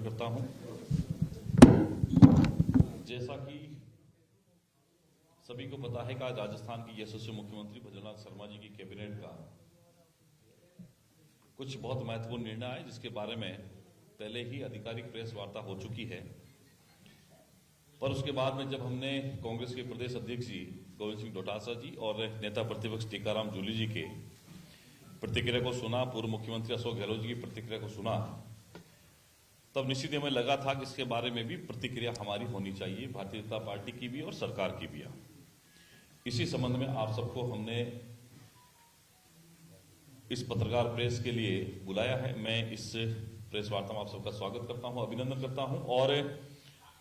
अभिनंदन करता हूं। जैसा कि सभी को पता है कि आज राजस्थान की यशस्वी मुख्यमंत्री भजनलाल शर्मा जी की कैबिनेट का कुछ बहुत महत्वपूर्ण निर्णय आए, जिसके बारे में पहले ही आधिकारिक प्रेस वार्ता हो चुकी है। पर उसके बाद में जब हमने कांग्रेस के प्रदेश अध्यक्ष जी गोविंद सिंह डोटासरा जी और नेता प्रतिपक्ष टीकाराम जूली जी के प्रतिक्रिया को सुना, पूर्व मुख्यमंत्री अशोक गहलोत जी की प्रतिक्रिया को सुना, तब निश्चित हमें लगा था कि इसके बारे में भी प्रतिक्रिया हमारी होनी चाहिए, भारतीय जनता पार्टी की भी और सरकार की भी। इसी संबंध में आप सबको हमने इस पत्रकार प्रेस के लिए बुलाया है। मैं इस प्रेस वार्ता में आप सबका स्वागत करता हूं, अभिनंदन करता हूं। और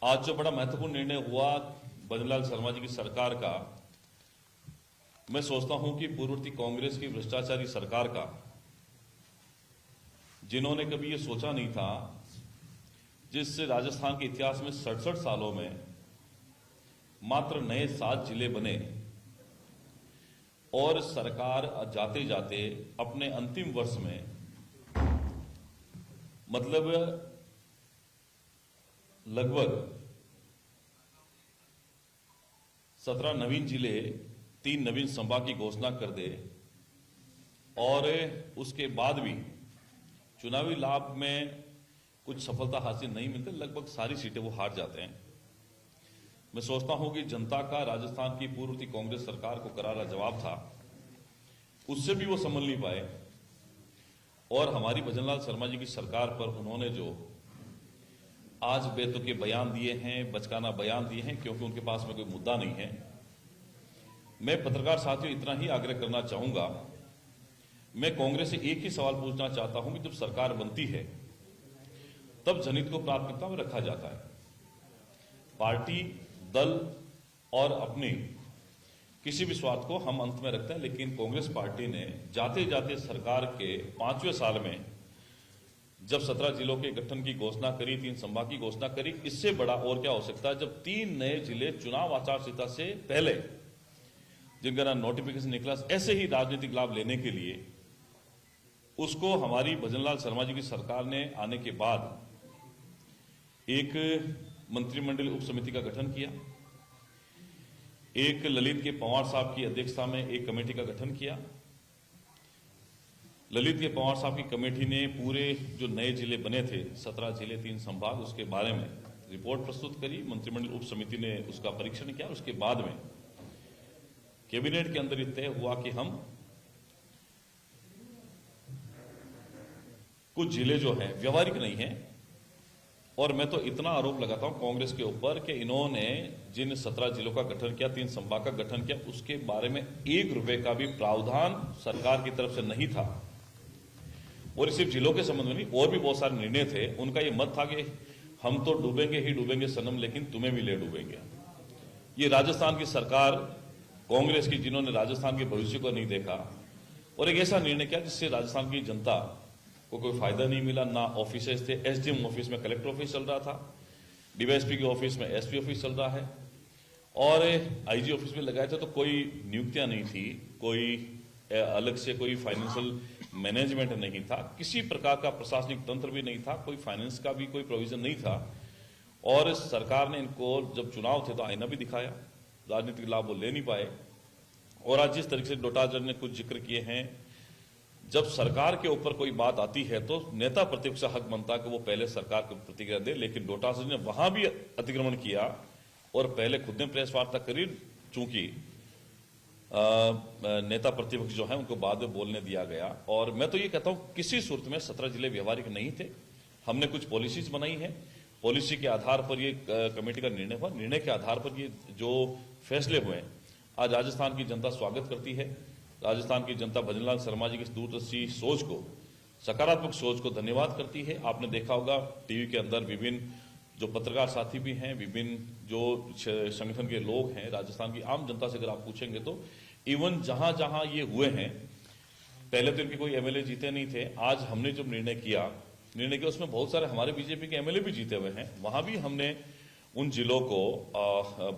आज जो बड़ा महत्वपूर्ण निर्णय हुआ भजनलाल शर्मा जी की सरकार का, मैं सोचता हूं कि पूर्ववर्ती कांग्रेस की भ्रष्टाचारी सरकार का, जिन्होंने कभी ये सोचा नहीं था, जिससे राजस्थान के इतिहास में 67 सालों में मात्र नए 7 जिले बने और सरकार जाते जाते अपने अंतिम वर्ष में मतलब लगभग 17 नवीन जिले, 3 नवीन संभाग की घोषणा कर दे और उसके बाद भी चुनावी लाभ में कुछ सफलता हासिल नहीं मिलती, लगभग सारी सीटें वो हार जाते हैं। मैं सोचता हूं कि जनता का राजस्थान की पूर्ववर्ती कांग्रेस सरकार को करारा जवाब था, उससे भी वो संभल नहीं पाए। और हमारी भजनलाल शर्मा जी की सरकार पर उन्होंने जो आज बेतुके बयान दिए हैं, बचकाना बयान दिए हैं, क्योंकि उनके पास में कोई मुद्दा नहीं है। मैं पत्रकार साथियों इतना ही आग्रह करना चाहूंगा, मैं कांग्रेस से एक ही सवाल पूछना चाहता हूं कि जब सरकार बनती है तब जनहित को प्राथमिकता में रखा जाता है। पार्टी, दल और अपने किसी भी स्वार्थ को हम अंत में रखते हैं, लेकिन कांग्रेस पार्टी ने जाते जाते सरकार के 5वें साल में जब 17 जिलों के गठन की घोषणा करी, 3 संभाग की घोषणा करी, इससे बड़ा और क्या हो सकता है जब 3 नए जिले चुनाव आचार संहिता से पहले जिनका ना नोटिफिकेशन निकला, ऐसे ही राजनीतिक लाभ लेने के लिए उसको हमारी भजनलाल शर्मा जी की सरकार ने आने के बाद एक मंत्रिमंडल उप समिति का गठन किया, एक ललित के पंवार साहब की अध्यक्षता में एक कमेटी का गठन किया। ललित के पंवार साहब की कमेटी ने पूरे जो नए जिले बने थे, 17 जिले 3 संभाग, उसके बारे में रिपोर्ट प्रस्तुत करी। मंत्रिमंडल उप समिति ने उसका परीक्षण किया। उसके बाद में कैबिनेट के अंदर यह तय हुआ कि हम कुछ जिले जो हैं व्यवहारिक नहीं हैं, और मैं तो इतना आरोप लगाता हूं कांग्रेस के ऊपर कि इन्होंने जिन 17 जिलों का गठन किया, 3 संभाग का गठन किया, उसके बारे में 1 रुपए का भी प्रावधान सरकार की तरफ से नहीं था। और सिर्फ जिलों के संबंध में नहीं, और भी बहुत सारे निर्णय थे। उनका ये मत था कि हम तो डूबेंगे ही डूबेंगे सनम, लेकिन तुम्हें भी ले डूबेंगे। ये राजस्थान की सरकार कांग्रेस की, जिन्होंने राजस्थान के भविष्य को नहीं देखा और एक ऐसा निर्णय किया जिससे राजस्थान की जनता को कोई फायदा नहीं मिला। ना ऑफिसेज थे, एसडीएम ऑफिस में कलेक्टर ऑफिस चल रहा था, डीवाईएसपी के ऑफिस में एसपी ऑफिस चल रहा है, और आईजी ऑफिस में लगाए थे तो कोई नियुक्तियां नहीं थी, कोई अलग से कोई फाइनेंशियल मैनेजमेंट नहीं था, किसी प्रकार का प्रशासनिक तंत्र भी नहीं था, कोई फाइनेंस का भी कोई प्रोविजन नहीं था। और सरकार ने इनको जब चुनाव थे तो आईना भी दिखाया, राजनीतिक लाभ वो ले नहीं पाए। और आज जिस तरीके से डोटासरा ने कुछ जिक्र किए हैं, जब सरकार के ऊपर कोई बात आती है तो नेता प्रतिपक्ष हक बनता है कि वो पहले सरकार को प्रतिक्रिया दे, लेकिन डोटासरा ने वहां भी अतिक्रमण किया और पहले खुद ने प्रेस वार्ता करी, चूंकि नेता प्रतिपक्ष जो है उनको बाद में बोलने दिया गया। और मैं तो ये कहता हूं किसी सूरत में 17 जिले व्यवहारिक नहीं थे। हमने कुछ पॉलिसीज बनाई है, पॉलिसी के आधार पर ये कमेटी का निर्णय हुआ, निर्णय के आधार पर ये जो फैसले हुए आज राजस्थान की जनता स्वागत करती है। राजस्थान की जनता भजनलाल शर्मा जी की दूरदर्शी सोच को, सकारात्मक सोच को धन्यवाद करती है। आपने देखा होगा टीवी के अंदर विभिन्न जो पत्रकार साथी भी हैं, विभिन्न जो संगठन के लोग हैं, राजस्थान की आम जनता से अगर आप पूछेंगे तो इवन जहां जहां ये हुए हैं, पहले तो इनके कोई एमएलए जीते नहीं थे, आज हमने जो निर्णय किया उसमें बहुत सारे हमारे बीजेपी के एमएलए भी जीते हुए हैं, वहां भी हमने उन जिलों को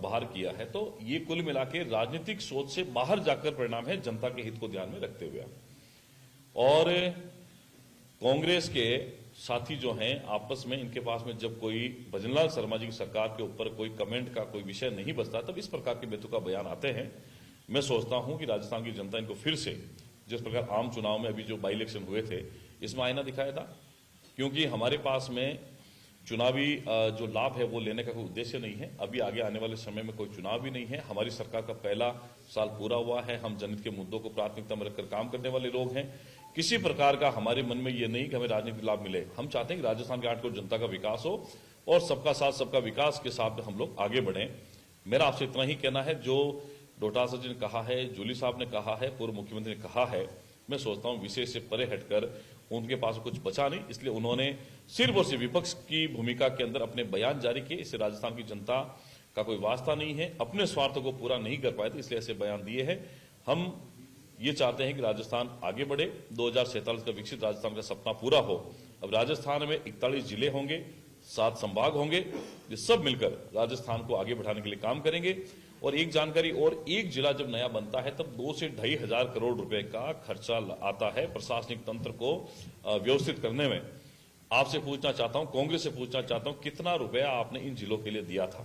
बाहर किया है। तो ये कुल मिला के राजनीतिक सोच से बाहर जाकर परिणाम है, जनता के हित को ध्यान में रखते हुए। और कांग्रेस के साथी जो हैं आपस में इनके पास में जब कोई भजनलाल शर्मा जी की सरकार के ऊपर कोई कमेंट का कोई विषय नहीं बचता तब इस प्रकार के बेतुका बयान आते हैं। मैं सोचता हूं कि राजस्थान की जनता इनको फिर से जिस प्रकार आम चुनाव में अभी जो बाई इलेक्शन हुए थे इसमें आईना दिखाएगा, क्योंकि हमारे पास में चुनावी जो लाभ है वो लेने का कोई उद्देश्य नहीं है। अभी आगे आने वाले समय में कोई चुनाव भी नहीं है। हमारी सरकार का पहला साल पूरा हुआ है। हम जनहित के मुद्दों को प्राथमिकता में रखकर काम करने वाले लोग हैं। किसी प्रकार का हमारे मन में ये नहीं कि हमें राजनीतिक लाभ मिले। हम चाहते हैं कि राजस्थान के 8 करोड़ जनता का विकास हो और सबका साथ सबका विकास के साथ हम लोग आगे बढ़ें। मेरा आपसे इतना ही कहना है, जो डोटासरा जी ने कहा है, जूली साहब ने कहा है, पूर्व मुख्यमंत्री ने कहा है, मैं सोचता हूं विषय से परे हटकर उनके पास कुछ बचा नहीं, इसलिए उन्होंने सिर्फ और सिर्फ विपक्ष की भूमिका के अंदर अपने बयान जारी किए। इससे राजस्थान की जनता का कोई वास्ता नहीं है। अपने स्वार्थ को पूरा नहीं कर पाए थे, इसलिए ऐसे बयान दिए हैं। हम ये चाहते हैं कि राजस्थान आगे बढ़े, 2047 का विकसित राजस्थान का सपना पूरा हो। अब राजस्थान में 41 जिले होंगे, 7 संभाग होंगे, ये सब मिलकर राजस्थान को आगे बढ़ाने के लिए काम करेंगे। और एक जानकारी और, एक जिला जब नया बनता है तब 2 से 2,500 करोड़ रुपए का खर्चा आता है प्रशासनिक तंत्र को व्यवस्थित करने में। आपसे पूछना चाहता हूं, कांग्रेस से पूछना चाहता हूं, कितना रुपया आपने इन जिलों के लिए दिया था?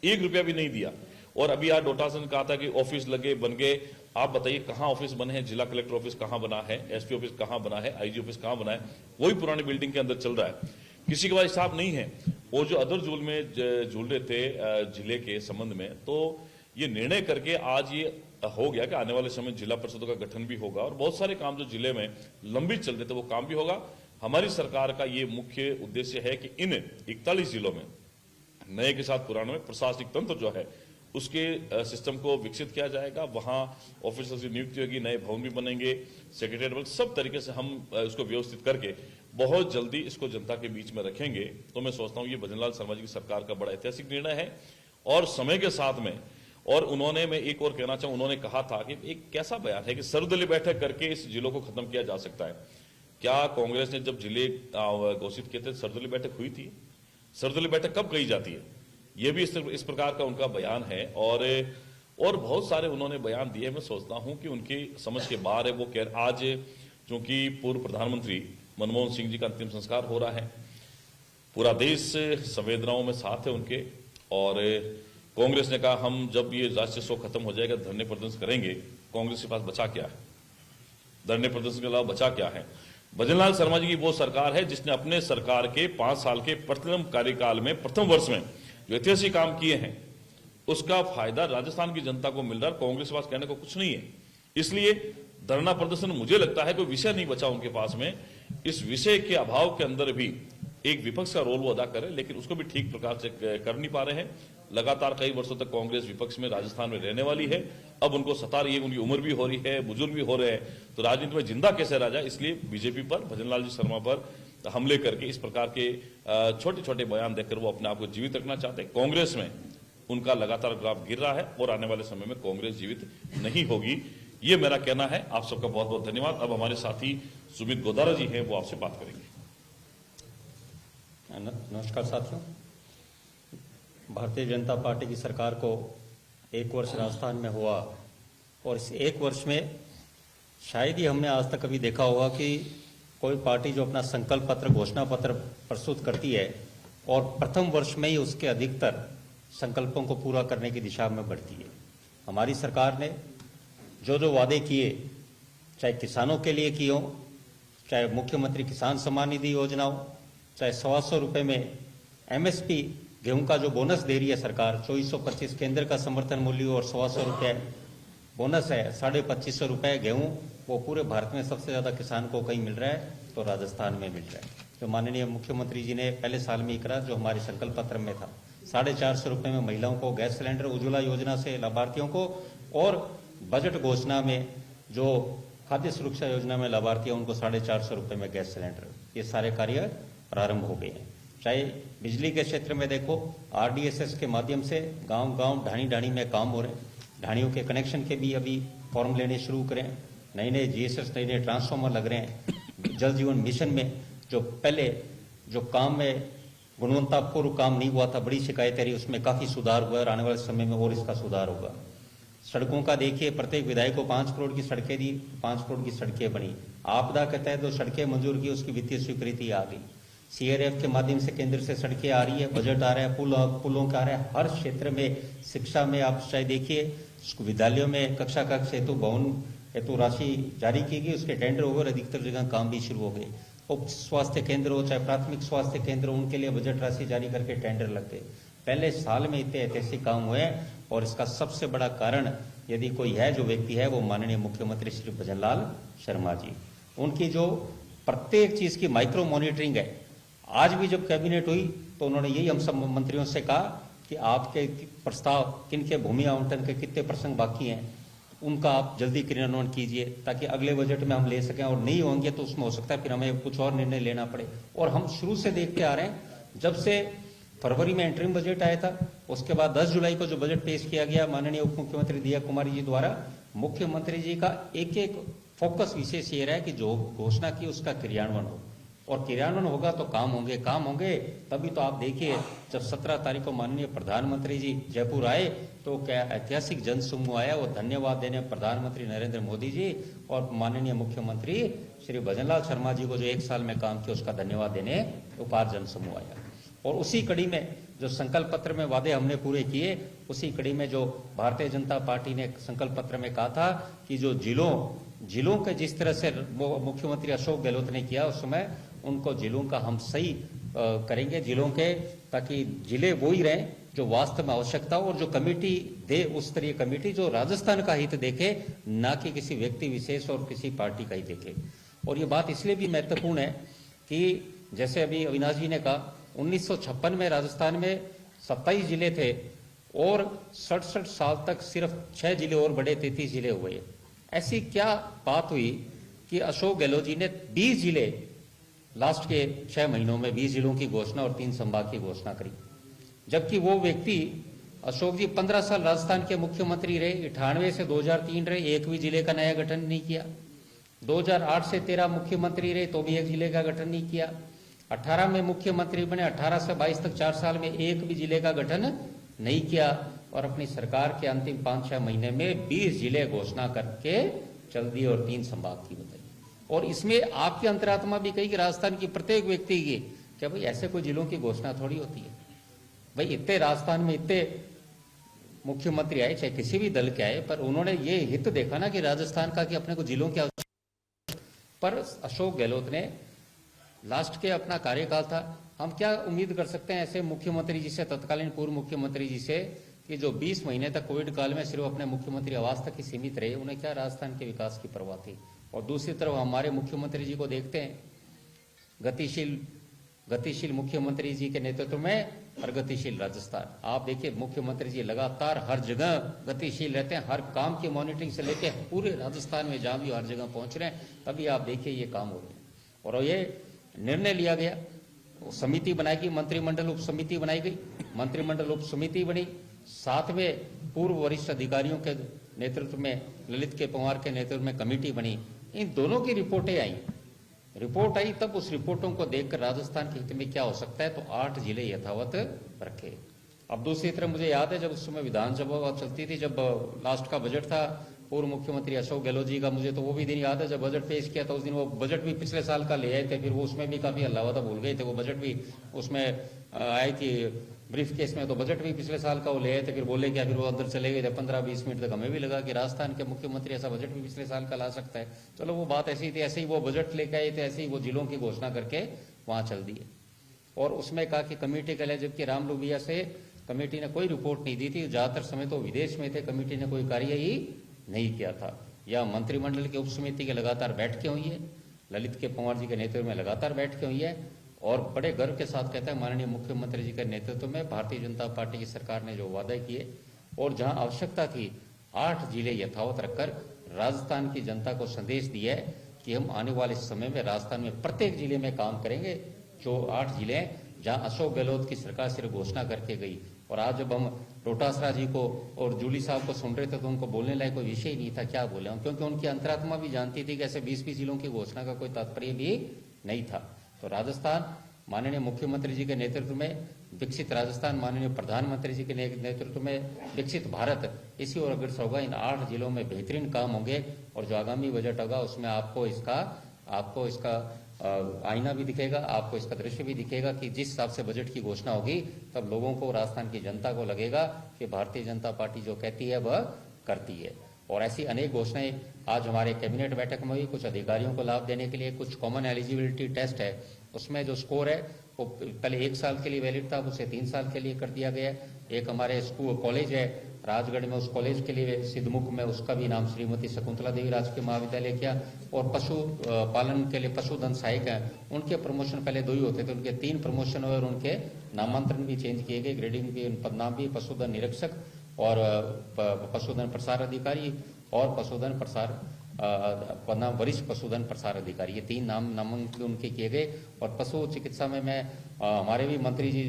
1 रुपया भी नहीं दिया। और अभी आज डोटासरा ने कहा था कि ऑफिस लगे, बन गए। आप बताइए कहां ऑफिस बने हैं? जिला कलेक्टर ऑफिस कहां बना है? एसपी ऑफिस कहां बना है? आईजी ऑफिस कहां बना है? वही पुरानी बिल्डिंग के अंदर चल रहा है। किसी के पास हिसाब नहीं है। वो जो अदर जूल में झूल रहे थे जिले के संबंध में, तो ये निर्णय करके आज ये हो गया कि आने वाले समय जिला परिषदों का गठन भी होगा और बहुत सारे काम जो जिले में लंबित चल रहे थे वो काम भी होगा। हमारी सरकार का ये मुख्य उद्देश्य है कि इन 41 जिलों में नए के साथ पुराने में प्रशासनिक तंत्र जो है उसके सिस्टम को विकसित किया जाएगा। वहां ऑफिसर्स की नियुक्ति होगी, नए भवन भी बनेंगे, सेक्रेटरीट, सब तरीके से हम इसको व्यवस्थित करके बहुत जल्दी इसको जनता के बीच में रखेंगे। तो मैं सोचता हूं ये भजनलाल शर्मा जी की सरकार का बड़ा ऐतिहासिक निर्णय है और समय के साथ में। और उन्होंने, मैं एक और कहना चाहूं, उन्होंने कहा था कि एक कैसा बयान है कि सर्वदलीय बैठक करके इस जिलों को खत्म किया जा सकता है। क्या कांग्रेस ने जब जिले घोषित किए थे सर्वदलीय बैठक हुई थी? सर्वदलीय बैठक कब कही जाती है? यह भी इस प्रकार का उनका बयान है। और बहुत सारे उन्होंने बयान दिए। मैं सोचता हूं कि उनकी समझ के बाहर है। वो कह, आज चूंकि पूर्व प्रधानमंत्री मनमोहन सिंह जी का अंतिम संस्कार हो रहा है, पूरा देश संवेदनाओं में साथ है उनके, और कांग्रेस ने कहा हम जब ये राष्ट्रीय शोक खत्म हो जाएगा धरने प्रदर्शन करेंगे। कांग्रेस के पास बचा क्या है? धरने प्रदर्शन के अलावा बचा क्या है? भजनलाल शर्मा जी की वो सरकार है जिसने अपने सरकार के 5 साल के प्रथम कार्यकाल में, प्रथम वर्ष में जो ऐतिहासिक काम किए हैं उसका फायदा राजस्थान की जनता को मिल रहा है। कांग्रेस के पास कहने को कुछ नहीं है। इसलिए धरना प्रदर्शन, मुझे लगता है कोई विषय नहीं बचा उनके पास में। इस विषय के अभाव के अंदर भी एक विपक्ष का रोल वो अदा करे, लेकिन उसको भी ठीक प्रकार से कर नहीं पा रहे हैं। लगातार कई वर्षों तक कांग्रेस विपक्ष में राजस्थान में रहने वाली है। अब उनको सता रही है, उनकी उम्र भी हो रही है, बुजुर्ग भी हो रहे हैं, तो राजनीति में जिंदा कैसे रह जाए? इसलिए बीजेपी पर, भजनलाल जी शर्मा पर हमले करके इस प्रकार के छोटे छोटे बयान देकर वो अपने आप को जीवित रखना चाहते हैं। कांग्रेस में उनका लगातार ग्राफ गिर रहा है और आने वाले समय में कांग्रेस जीवित नहीं होगी। ये मेरा कहना है। आप सबका बहुत बहुत धन्यवाद। अब हमारे साथी सुमित गोदारा जी हैं, वो आपसे बात करेंगे। नमस्कार साथियों। भारतीय जनता पार्टी की सरकार को 1 वर्ष राजस्थान में हुआ और इस 1 वर्ष में शायद ही हमने आज तक कभी देखा होगा कि कोई पार्टी जो अपना संकल्प पत्र, घोषणा पत्र प्रस्तुत करती है और प्रथम वर्ष में ही उसके अधिकतर संकल्पों को पूरा करने की दिशा में बढ़ती है। हमारी सरकार ने जो वादे किए, चाहे किसानों के लिए किए हों, चाहे मुख्यमंत्री किसान सम्मान निधि योजना हो, चाहे 125 रुपये में MSP गेहूं का जो बोनस दे रही है सरकार, 2425 केंद्र का समर्थन मूल्य और 125 रुपये बोनस है, 2550 रुपये गेहूं, वो पूरे भारत में सबसे ज्यादा किसान को कहीं मिल रहा है तो राजस्थान में मिल रहा है। जो माननीय मुख्यमंत्री जी ने पहले साल में ही करा, जो हमारे संकल्प पत्र में था, 450 रुपये में महिलाओं को गैस सिलेंडर, उज्ज्वला योजना से लाभार्थियों को, और बजट घोषणा में जो खाद्य सुरक्षा योजना में लाभार्थी है उनको 450 रुपये में गैस सिलेंडर, ये सारे कार्य प्रारंभ हो गए हैं। चाहे बिजली के क्षेत्र में देखो, RDSS के माध्यम से गांव-गांव, ढाणी-ढाणी में काम हो रहे हैं। ढाणियों के कनेक्शन के भी अभी फॉर्म लेने शुरू करें। नए GSS, नए ट्रांसफार्मर लग रहे हैं। जल जीवन मिशन में जो पहले जो काम में गुणवत्तापूर्ण काम नहीं हुआ था, बड़ी शिकायतें रही, उसमें काफी सुधार हुआ और आने वाले समय में और इसका सुधार होगा। सड़कों का देखिए, प्रत्येक विधायक को 5 करोड़ की सड़कें दी, 5 करोड़ की सड़कें बनी। आपदा के तहत जो सड़कें मंजूर की उसकी वित्तीय स्वीकृति आ गई। CRF के माध्यम से केंद्र से सड़कें आ रही है, बजट आ रहा है, पुलों का आ रहा है, हर क्षेत्र में। शिक्षा में आप चाहे देखिए, विद्यालयों में कक्षा कक्ष हेतु भवन हेतु राशि जारी की गई, उसके टेंडर हो गए और अधिकतर जगह काम भी शुरू हो गए। उप स्वास्थ्य केंद्र हो चाहे प्राथमिक स्वास्थ्य केंद्र हो, उनके लिए बजट राशि जारी करके टेंडर लग गए। पहले साल में इतने ऐतिहासिक काम हुए हैं और इसका सबसे बड़ा कारण यदि कोई है, जो व्यक्ति है, वो माननीय मुख्यमंत्री श्री भजनलाल शर्मा जी। उनकी जो प्रत्येक चीज की माइक्रो मॉनिटरिंग है। आज भी जब कैबिनेट हुई तो उन्होंने यही हम सब मंत्रियों से कहा कि आपके प्रस्ताव किनके भूमि आवंटन के कितने प्रसंग बाकी हैं, उनका आप जल्दी क्रियान्वयन कीजिए ताकि अगले बजट में हम ले सकें, और नहीं होंगे तो उसमें हो सकता है फिर हमें कुछ और निर्णय लेना पड़े। और हम शुरू से देखते आ रहे हैं, जब से फरवरी में इंटरिम बजट आया था, उसके बाद 10 जुलाई को जो बजट पेश किया गया माननीय उप मुख्यमंत्री दिया कुमारी जी द्वारा, मुख्यमंत्री जी का एक एक फोकस विशेष ये रहा है कि जो घोषणा की उसका क्रियान्वयन हो, और क्रियान्वयन होगा तो काम होंगे। तभी तो आप देखिए, जब 17 तारीख को माननीय प्रधानमंत्री जी जयपुर आए तो क्या ऐतिहासिक जन समूह आया, वो धन्यवाद देने प्रधानमंत्री नरेंद्र मोदी जी और माननीय मुख्यमंत्री श्री भजनलाल शर्मा जी को जो 1 साल में काम किया उसका धन्यवाद देने उपहार जन समूह आया। और उसी कड़ी में जो संकल्प पत्र में वादे हमने पूरे किए, उसी कड़ी में जो भारतीय जनता पार्टी ने संकल्प पत्र में कहा था कि जो जिलों के जिस तरह से मुख्यमंत्री अशोक गहलोत ने किया, उस समय उनको जिलों का हम सही करेंगे, जिलों के, ताकि जिले वो ही रहें जो वास्तव में आवश्यकता हो, और जो कमेटी दे उस तरह कमेटी जो राजस्थान का हित देखे, ना कि किसी व्यक्ति विशेष और किसी पार्टी का ही देखे। और ये बात इसलिए भी महत्वपूर्ण है कि जैसे अभी अविनाश जी ने कहा, 1956 में राजस्थान में 27 जिले थे और 67 साल तक सिर्फ 6 जिले और बड़े, 33 जिले हुए। ऐसी क्या बात हुई कि अशोक गहलोत जी ने 20 जिले लास्ट के 6 महीनों में 20 जिलों की घोषणा और 3 संभाग की घोषणा करी, जबकि वो व्यक्ति अशोक जी 15 साल राजस्थान के मुख्यमंत्री रहे, 98 से 2003 रहे, एक भी जिले का नया गठन नहीं किया। 2008 से 13 मुख्यमंत्री रहे तो भी एक जिले का गठन नहीं किया। 18 में मुख्यमंत्री बने, 18 से 22 तक 4 साल में एक भी जिले का गठन नहीं किया, और अपनी सरकार के अंतिम 5-6 महीने में 20 जिले घोषणा करके चल दिए और 3 संभाग की बताई। और इसमें आपकी अंतरात्मा भी कही कि राजस्थान की प्रत्येक व्यक्ति की, क्या भाई ऐसे कोई जिलों की घोषणा थोड़ी होती है भाई। इतने राजस्थान में इतने मुख्यमंत्री आए, चाहे किसी भी दल के आए, पर उन्होंने ये हित देखा ना कि राजस्थान का, कि अपने को जिलों की आवश्यकता। पर अशोक गहलोत ने लास्ट के अपना कार्यकाल था, हम क्या उम्मीद कर सकते हैं ऐसे मुख्यमंत्री जी से, तत्कालीन पूर्व मुख्यमंत्री जी से, कि जो 20 महीने तक कोविड काल में सिर्फ अपने मुख्यमंत्री आवास तक ही सीमित रहे, उन्हें क्या राजस्थान के विकास की परवाह थी। और दूसरी तरफ हमारे मुख्यमंत्री जी को देखते हैं, गतिशील मुख्यमंत्री जी के नेतृत्व में प्रगतिशील राजस्थान। आप देखिए मुख्यमंत्री जी लगातार हर जगह गतिशील रहते हैं, हर काम की मॉनिटरिंग से लेकर पूरे राजस्थान में जहां भी हर जगह पहुंच रहे हैं, तभी आप देखिए ये काम हो रहे हैं। और ये निर्णय लिया गया, समिति बनाई गई, मंत्रिमंडल उप समिति बनाई गई, मंत्रिमंडल उप समिति बनी, साथ में पूर्व वरिष्ठ अधिकारियों के नेतृत्व में, ललित के पंवार के नेतृत्व में कमेटी बनी। इन दोनों की रिपोर्टें आई, रिपोर्ट आई, तब उस रिपोर्टों को देखकर राजस्थान के हित में क्या हो सकता है, तो 8 जिले यथावत रखे। अब दूसरी तरफ मुझे याद है जब उस समय विधानसभा चलती थी, जब लास्ट का बजट था पूर्व मुख्यमंत्री अशोक गहलोत जी का, मुझे तो वो भी दिन याद है जब बजट पेश किया था। उस दिन वो बजट भी पिछले साल का ले आए थे, फिर वो उसमें भी काफी हल्ला था, भूल गए थे, वो बजट भी उसमें आई थी ब्रीफ केस में, तो बजट भी पिछले साल का वो ले आए थे, फिर बोले क्या, फिर वो अंदर चले गए थे। 15-20 मिनट तक हमें भी लगा कि राजस्थान के मुख्यमंत्री ऐसा बजट भी पिछले साल का ला सकता है। चलो वो बात ऐसी थी, ऐसे ही वो बजट लेके आए थे, ऐसे ही वो जिलों की घोषणा करके वहां चल दिए। और उसमें कहा कि कमेटी के लिए, जबकि राम लोबिया से कमेटी ने कोई रिपोर्ट नहीं दी थी, ज्यादातर समय तो विदेश में थे, कमेटी ने कोई कार्य ही नहीं किया था। या मंत्रिमंडल की उप समिति के लगातार बैठकें हुई है, ललित के पंवार जी के नेतृत्व में लगातार बैठकें हुई है, और बड़े गर्व के साथ कहता है माननीय मुख्यमंत्री जी के नेतृत्व में भारतीय जनता पार्टी की सरकार ने जो वादे किए, और जहां आवश्यकता थी 8 जिले यथावत रखकर राजस्थान की जनता को संदेश दिया है कि हम आने वाले समय में राजस्थान में प्रत्येक जिले में काम करेंगे। जो 8 जिले हैं जहां अशोक गहलोत की सरकार सिर्फ घोषणा करके गई, और आज जब हम डोटासरा जी को और जूली साहब को सुन रहे थे तो उनको बोलने लायक कोई विषय नहीं था, क्या बोले हम, क्योंकि उनकी अंतरात्मा भी जानती थी कि ऐसे 20 जिलों की घोषणा का कोई तात्पर्य भी नहीं था। तो राजस्थान माननीय मुख्यमंत्री जी के नेतृत्व में विकसित राजस्थान, माननीय प्रधानमंत्री जी के नेतृत्व में विकसित भारत, इसी ओर अग्रसर होगा। इन 8 जिलों में बेहतरीन काम होंगे, और जो आगामी बजट होगा उसमें आपको इसका आईना भी दिखेगा, आपको इसका दृश्य भी दिखेगा कि जिस हिसाब से बजट की घोषणा होगी तब लोगों को, राजस्थान की जनता को लगेगा कि भारतीय जनता पार्टी जो कहती है वह करती है। और ऐसी अनेक घोषणाएं आज हमारे कैबिनेट बैठक में हुई। कुछ अधिकारियों को लाभ देने के लिए कुछ कॉमन एलिजिबिलिटी टेस्ट है, उसमें जो स्कोर है वो पहले 1 साल के लिए वैलिड था, उसे 3 साल के लिए कर दिया गया है। एक हमारे स्कूल कॉलेज है राजगढ़ में, उस कॉलेज के लिए सिद्धमुख में उसका भी नाम श्रीमती शकुंतला देवी राजकीय महाविद्यालय किया। और पशु पालन के लिए पशुधन सहायक हैं, उनके प्रमोशन पहले 2 ही होते थे, उनके 3 प्रमोशन हुए और उनके नामांतरण भी चेंज किए गए, ग्रेडिंग भी, पदनाम भी, पशुधन निरीक्षक और पशुधन प्रसार अधिकारी और पशुधन प्रसार पदनाम वरिष्ठ पशुधन प्रसार अधिकारी, ये 3 नामांकन उनके किए गए। और पशु चिकित्सा में मैं हमारे भी मंत्री जी,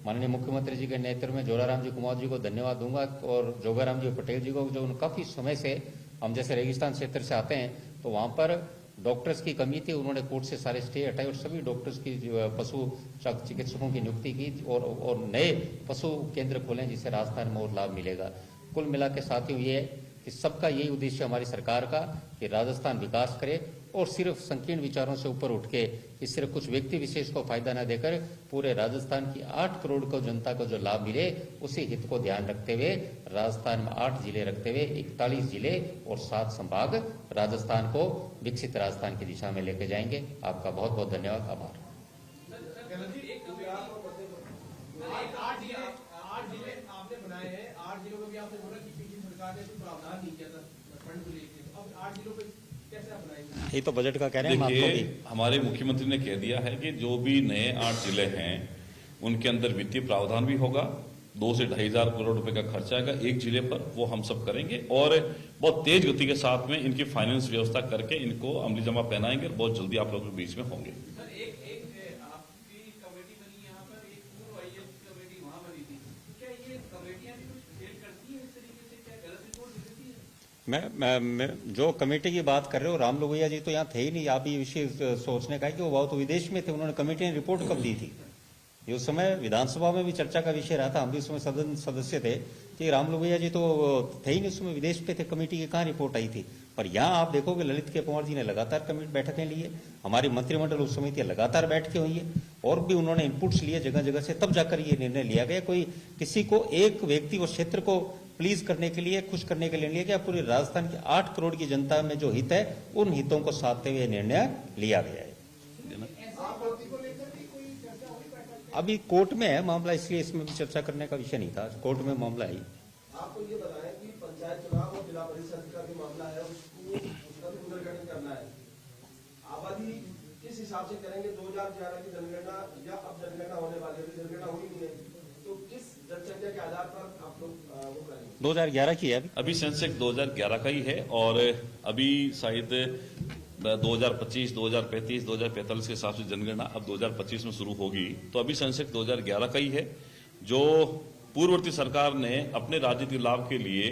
माननीय मुख्यमंत्री जी के नेतृत्व में जोराराम जी कुमार जी को धन्यवाद दूंगा और जोगाराम जी पटेल जी को, जो काफी समय से, हम जैसे रेगिस्तान क्षेत्र से आते हैं तो वहां पर डॉक्टर्स की कमी थी, उन्होंने कोर्ट से सारे स्टे हटाए और सभी डॉक्टर्स की पशु चिकित्सकों की नियुक्ति की और नए पशु केंद्र खोलें जिससे राजस्थान में और लाभ मिलेगा। कुल मिला के साथियों ये है कि सबका यही उद्देश्य हमारी सरकार का कि राजस्थान विकास करे और सिर्फ संकीर्ण विचारों से ऊपर उठ के कि सिर्फ कुछ व्यक्ति विशेष को फायदा न देकर पूरे राजस्थान की 8 करोड़ को जनता को जो लाभ मिले उसी हित को ध्यान रखते हुए राजस्थान में 8 जिले रखते हुए 41 जिले और 7 संभाग राजस्थान को विकसित राजस्थान की दिशा में लेके जाएंगे। आपका बहुत बहुत धन्यवाद, आभार। आठ जिले आपने बनाए हैं, 8 जिलों में भी आपने बोला कि पिछली सरकार ने कोई प्रावधान नहीं किया था फंड को लेकर, अब 8 जिलों पे कैसे आप बनाएंगे? ये तो बजट का कह रहे हैं हम आपको देखिए, भी। हमारे मुख्यमंत्री ने कह दिया है कि जो भी नए 8 जिले हैं उनके अंदर वित्तीय प्रावधान भी होगा, 2 से 2,500 करोड़ रुपए का खर्चा आएगा एक जिले पर, वो हम सब करेंगे और बहुत तेज गति के साथ में इनकी फाइनेंस व्यवस्था करके इनको अमली जमा पहनाएंगे और बहुत जल्दी आप लोगों के बीच में होंगे। मैं जो कमेटी की बात कर रहे हो, राम लोहिया जी तो यहाँ थे ही नहीं, आप ये विषय सोचने का है कि वो तो विदेश में थे, उन्होंने कमेटी ने रिपोर्ट कब दी थी? ये उस समय विधानसभा में भी चर्चा का विषय रहा था, हम भी उस समय सदन सदस्य थे कि राम लोहिया जी तो थे ही नहीं, उस समय विदेश पे थे, कमेटी की कहाँ रिपोर्ट आई थी? पर यहाँ आप देखोगे ललित के पंवार जी ने लगातार कमेटी बैठकें ली है, हमारी मंत्रिमंडल उप समितियां लगातार बैठकें हुई है और भी उन्होंने इनपुट्स लिए जगह जगह से, तब जाकर ये निर्णय लिया गया। कोई किसी को एक व्यक्ति और क्षेत्र को प्लीज करने के लिए, खुश करने के लिए लिया गया, पूरे राजस्थान की 8 करोड़ की जनता में जो हित है उन हितों को साधते हुए निर्णय लिया गया है। अभी कोर्ट में है मामला, इसलिए इसमें भी चर्चा करने का विषय नहीं था, कोर्ट में मामला है। आपको ये बताएं कि पंचायत चुनाव और जिला परिषद का भी मामला है, उसका भी पुनर्गठन करना है, आबादी किस हिसाब से करेंगे? 2011 की जनगणना या अब जनगणना होने वाली है, जनगणना हुई नहीं है, तो किस जनसंख्या के आधार पर आप लोग वो करेंगे? 2011 की है अभी सेंसेक्स 2011 का ही है और अभी शायद 2025, 2035, 2045 के हिसाब से जनगणना अब 2025 में शुरू होगी, तो अभी सेंसेक्स 2011 का ही है। जो पूर्ववर्ती सरकार ने अपने राजनीतिक लाभ के लिए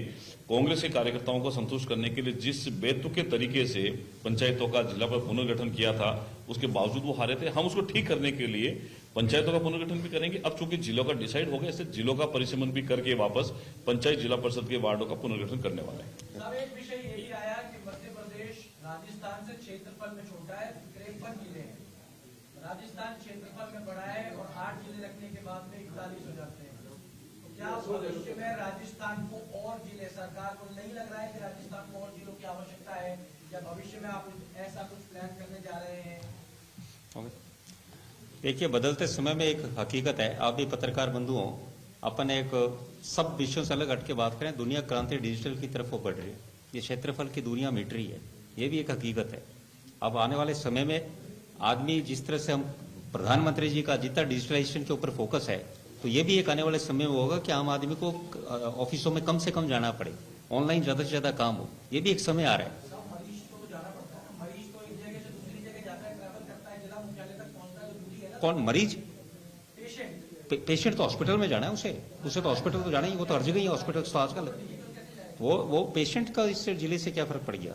कांग्रेस के कार्यकर्ताओं को संतुष्ट करने के लिए जिस बेतुके तरीके से पंचायतों का जिला पर पुनर्गठन किया था, उसके बावजूद वो हारे थे। हम उसको ठीक करने के लिए पंचायतों का पुनर्गठन भी करेंगे। अब चूंकि जिलों का डिसाइड हो गया, इससे जिलों का परिसीमन भी करके वापस पंचायत जिला परिषद के वार्डों का पुनर्गठन करने वाले हैं। एक विषय ये भी आया कि मध्य प्रदेश राजस्थान से क्षेत्रफल में छोटा है, 53 जिले हैं, राजस्थान क्षेत्रफल में बड़ा है और 8 जिले रखने के बाद में 41 हो जाते हैं। तो क्या भविष्य में राजस्थान को और जिले, सरकार को नहीं लग रहा है कि राजस्थान को और जिलों की आवश्यकता है, या भविष्य में आप ऐसा कुछ प्लान करने जा रहे हैं? देखिए, बदलते समय में एक हकीकत है, आप भी पत्रकार बंधु हो, अपन एक सब विषयों से अलग हटके बात करें, दुनिया क्रांति डिजिटल की तरफ वो बढ़ रही है, ये क्षेत्रफल की दुनिया मिट रही है, ये भी एक हकीकत है। अब आने वाले समय में आदमी जिस तरह से, हम प्रधानमंत्री जी का जितना डिजिटलाइजेशन के ऊपर फोकस है, तो ये भी एक आने वाले समय में होगा कि आम आदमी को ऑफिसों में कम से कम जाना पड़े, ऑनलाइन ज्यादा से ज्यादा काम हो, ये भी एक समय आ रहा है। कौन मरीज? पेशेंट तो हॉस्पिटल में जाना है, उसे तो हॉस्पिटल तो जाना ही, वो तो हर जगह ही हॉस्पिटल तो आजकल वो पेशेंट का इससे जिले से क्या फर्क पड़ गया?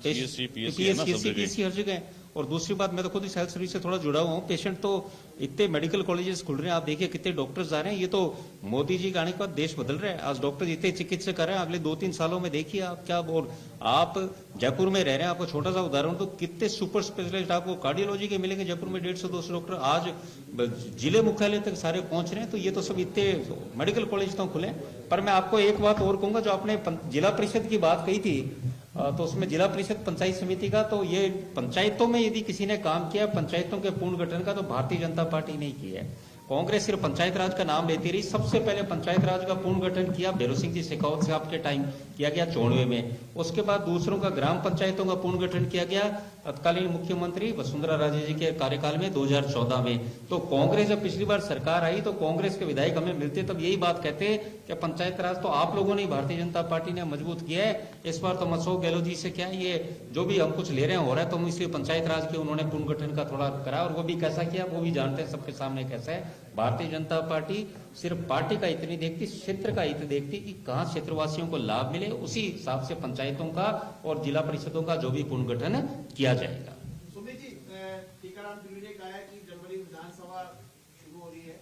PSC हर जगह है। और दूसरी बात, मैं तो खुद इस हेल्थ सर्विस से थोड़ा जुड़ा हुआ हूँ। पेशेंट तो इतने मेडिकल कॉलेजेस खुल रहे हैं, आप देखिए कितने डॉक्टर्स आ रहे हैं। ये तो मोदी जी के आने के बाद देश बदल रहा है। आज डॉक्टर इतने चिकित्सक कर रहे हैं, अगले 2-3 सालों में देखिए आप क्या। और आप जयपुर में रह रहे हैं, आपको छोटा सा उदाहरण तो कितने सुपर स्पेशलिस्ट आपको कार्डियोलॉजी के मिलेंगे जयपुर में, 150-200 डॉक्टर आज जिले मुख्यालय तक सारे पहुंच रहे हैं। तो ये तो सब इतने मेडिकल कॉलेज तो खुले। पर मैं आपको एक बात और कहूंगा, जो आपने जिला परिषद की बात कही थी, तो उसमें जिला परिषद पंचायत समिति का, तो ये पंचायतों में यदि किसी ने काम किया पंचायतों के पूर्ण गठन का, तो भारतीय जनता पार्टी नहीं किया है। कांग्रेस सिर्फ पंचायत राज का नाम लेती रही। सबसे पहले पंचायत राज का पूर्ण गठन किया भैरव सिंह जी शेखावत साहब के टाइम किया गया 94 में। उसके बाद दूसरों का ग्राम पंचायतों का पूर्ण गठन किया गया तत्कालीन मुख्यमंत्री वसुंधरा राजे जी के कार्यकाल में 2014 में। तो कांग्रेस जब पिछली बार सरकार आई तो कांग्रेस के विधायक हमें मिलते तब यही बात कहते कि पंचायत राज तो आप लोगों ने, भारतीय जनता पार्टी ने मजबूत किया है। इस बार तो अशोक गहलोत जी से क्या है, ये जो भी हम कुछ ले रहे हैं हो रहा है, तो हम इसलिए पंचायत राज के उन्होंने पूर्ण गठन का थोड़ा करा। और वो भी कैसा किया वो भी जानते हैं सबके सामने कैसा है। भारतीय जनता पार्टी सिर्फ पार्टी का हित नहीं देखती, क्षेत्र का हित देखती कि कहां क्षेत्रवासियों को लाभ मिले। उसी हिसाब से पंचायतों का और जिला परिषदों का जो भी पुनर्गठन किया जाएगा। सुमित जी, टीकाराम जूली ने कहा है कि जनवरी विधानसभा शुरू हो रही है,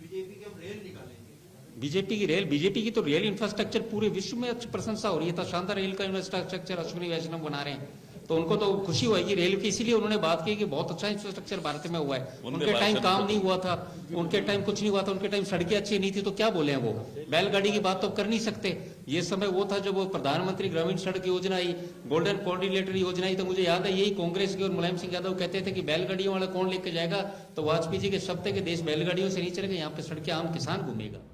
बीजेपी की हम रेल निकालेंगे। बीजेपी की तो रेल इंफ्रास्ट्रक्चर पूरे विश्व में अच्छी प्रशंसा हो रही है। तो शानदार रेल का इंफ्रास्ट्रक्चर अश्विनी वैष्णव बना रहे हैं, तो उनको तो खुशी होगी रेल की। इसीलिए उन्होंने बात की कि बहुत अच्छा इंफ्रास्ट्रक्चर भारत में हुआ है। उनके टाइम काम नहीं हुआ था, उनके टाइम कुछ नहीं हुआ था, उनके टाइम सड़कें अच्छी नहीं थी, तो क्या बोले हैं वो। बैलगाड़ी की बात तो कर नहीं सकते। ये समय वो था जब वो प्रधानमंत्री ग्रामीण सड़क योजना आई, गोल्डन कोऑर्डिनेटर योजना आई, तो मुझे याद है यही कांग्रेस के और मुलायम सिंह यादव कहते थे कि बैलगाड़ियों वाला कौन लेके जाएगा। तो वाजपेयी जी के शब्द है कि देश बैलगाड़ियों से नहीं चलेगा, यहाँ पे सड़कें आम किसान घूमेगा।